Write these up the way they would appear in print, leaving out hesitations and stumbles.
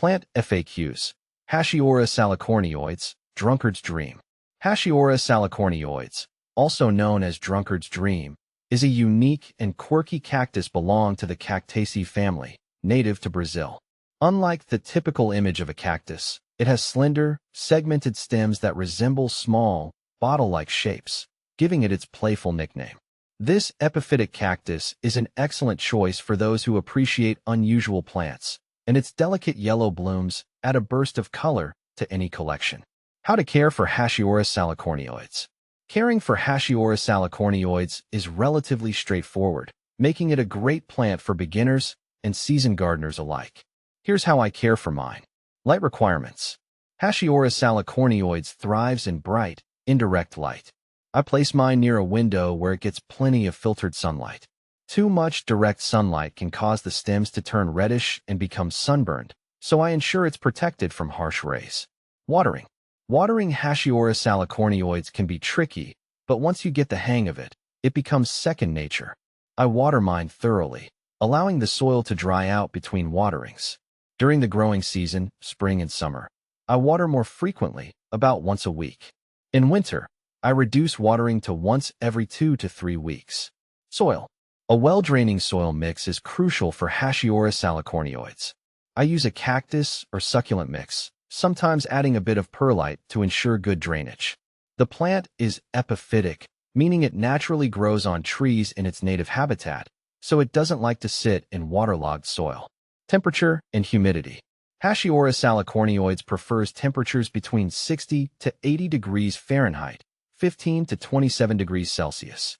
Plant FAQs. Hatiora salicornioides, Drunkard's dream. Hatiora salicornioides, also known as Drunkard's dream, is a unique and quirky cactus belonging to the Cactaceae family, native to Brazil. Unlike the typical image of a cactus, it has slender, segmented stems that resemble small, bottle-like shapes, giving it its playful nickname. This epiphytic cactus is an excellent choice for those who appreciate unusual plants, and its delicate yellow blooms add a burst of color to any collection. How to care for Hatiora salicornioides. Caring for Hatiora salicornioides is relatively straightforward, making it a great plant for beginners and seasoned gardeners alike. Here's how I care for mine. Light requirements. Hatiora salicornioides thrives in bright, indirect light. I place mine near a window where it gets plenty of filtered sunlight. Too much direct sunlight can cause the stems to turn reddish and become sunburned, so I ensure it's protected from harsh rays. Watering. Watering Hatiora salicornioides can be tricky, but once you get the hang of it, it becomes second nature. I water mine thoroughly, allowing the soil to dry out between waterings. During the growing season, spring and summer, I water more frequently, about once a week. In winter, I reduce watering to once every 2 to 3 weeks. Soil. A well-draining soil mix is crucial for Hatiora salicornioides. I use a cactus or succulent mix, sometimes adding a bit of perlite to ensure good drainage. The plant is epiphytic, meaning it naturally grows on trees in its native habitat, so it doesn't like to sit in waterlogged soil. Temperature and humidity. Hatiora salicornioides prefers temperatures between 60 to 80 degrees Fahrenheit, 15 to 27 degrees Celsius.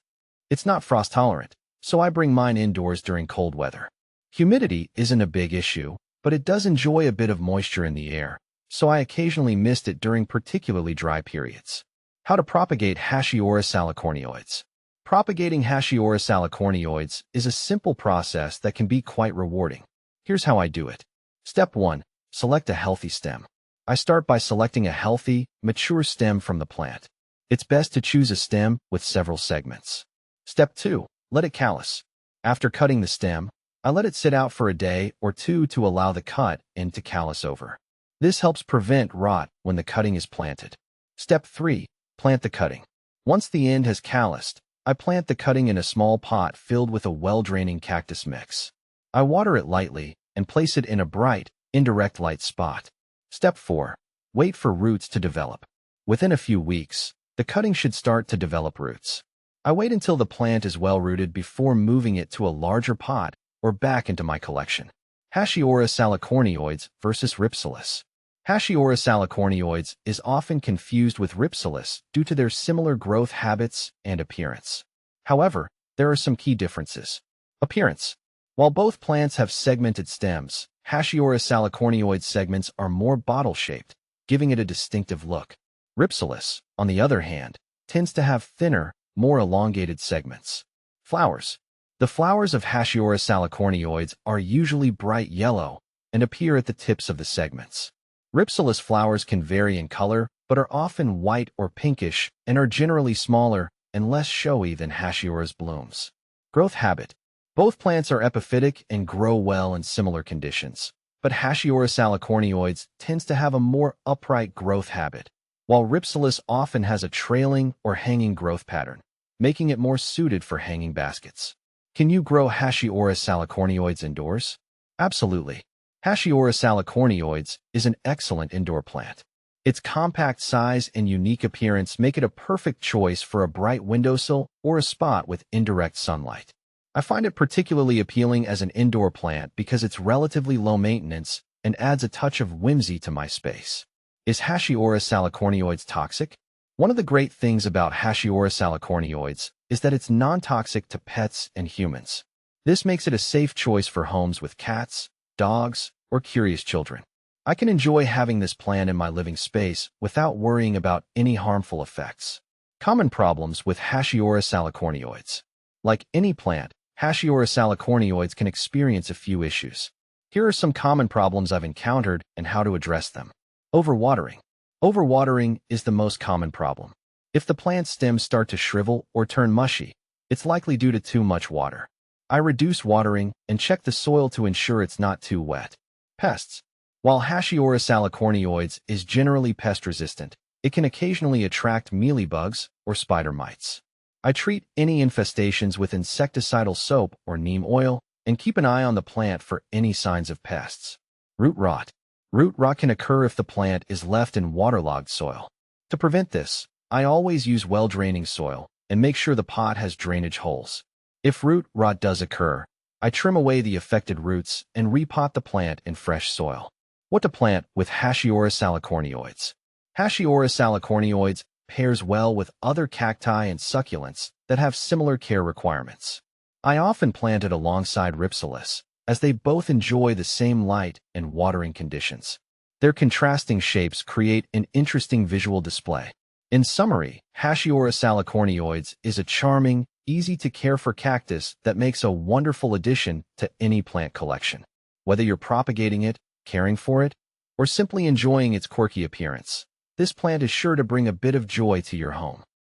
It's not frost-tolerant, so I bring mine indoors during cold weather. Humidity isn't a big issue, but it does enjoy a bit of moisture in the air, so I occasionally mist it during particularly dry periods. How to propagate Hatiora salicornioides. Propagating Hatiora salicornioides is a simple process that can be quite rewarding. Here's how I do it. Step 1. Select a healthy stem. I start by selecting a healthy, mature stem from the plant. It's best to choose a stem with several segments. Step 2. Let it callus. After cutting the stem, I let it sit out for a day or two to allow the cut end to callus over. This helps prevent rot when the cutting is planted. Step 3. Plant the cutting. Once the end has calloused, I plant the cutting in a small pot filled with a well-draining cactus mix. I water it lightly and place it in a bright, indirect light spot. Step 4. Wait for roots to develop. Within a few weeks, the cutting should start to develop roots. I wait until the plant is well-rooted before moving it to a larger pot or back into my collection. Hatiora salicornioides versus Rhipsalis. Hatiora salicornioides is often confused with Rhipsalis due to their similar growth habits and appearance. However, there are some key differences. Appearance. While both plants have segmented stems, Hatiora salicornioides segments are more bottle-shaped, giving it a distinctive look. Rhipsalis, on the other hand, tends to have thinner, more elongated segments. Flowers. The flowers of Hatiora salicornioides are usually bright yellow and appear at the tips of the segments. Rhipsalis flowers can vary in color, but are often white or pinkish and are generally smaller and less showy than Hatiora's blooms. Growth habit. Both plants are epiphytic and grow well in similar conditions, but Hatiora salicornioides tends to have a more upright growth habit, while Rhipsalis often has a trailing or hanging growth pattern, making it more suited for hanging baskets. Can you grow Hatiora salicornioides indoors? Absolutely. Hatiora salicornioides is an excellent indoor plant. Its compact size and unique appearance make it a perfect choice for a bright windowsill or a spot with indirect sunlight. I find it particularly appealing as an indoor plant because it's relatively low maintenance and adds a touch of whimsy to my space. Is Hatiora salicornioides toxic? One of the great things about Hatiora salicornioides is that it's non-toxic to pets and humans. This makes it a safe choice for homes with cats, dogs, or curious children. I can enjoy having this plant in my living space without worrying about any harmful effects. Common problems with Hatiora salicornioides. Like any plant, Hatiora salicornioides can experience a few issues. Here are some common problems I've encountered and how to address them. Overwatering. Overwatering is the most common problem. If the plant's stems start to shrivel or turn mushy, it's likely due to too much water. I reduce watering and check the soil to ensure it's not too wet. Pests. While Hatiora salicornioides is generally pest-resistant, it can occasionally attract mealybugs or spider mites. I treat any infestations with insecticidal soap or neem oil and keep an eye on the plant for any signs of pests. Root rot. Root rot can occur if the plant is left in waterlogged soil. To prevent this, I always use well-draining soil and make sure the pot has drainage holes. If root rot does occur, I trim away the affected roots and repot the plant in fresh soil. What to plant with Hatiora salicornioides? Hatiora salicornioides pairs well with other cacti and succulents that have similar care requirements. I often plant it alongside Ripsalis, as they both enjoy the same light and watering conditions. Their contrasting shapes create an interesting visual display. In summary, Hatiora salicornioides is a charming, easy-to-care-for cactus that makes a wonderful addition to any plant collection. Whether you're propagating it, caring for it, or simply enjoying its quirky appearance, this plant is sure to bring a bit of joy to your home.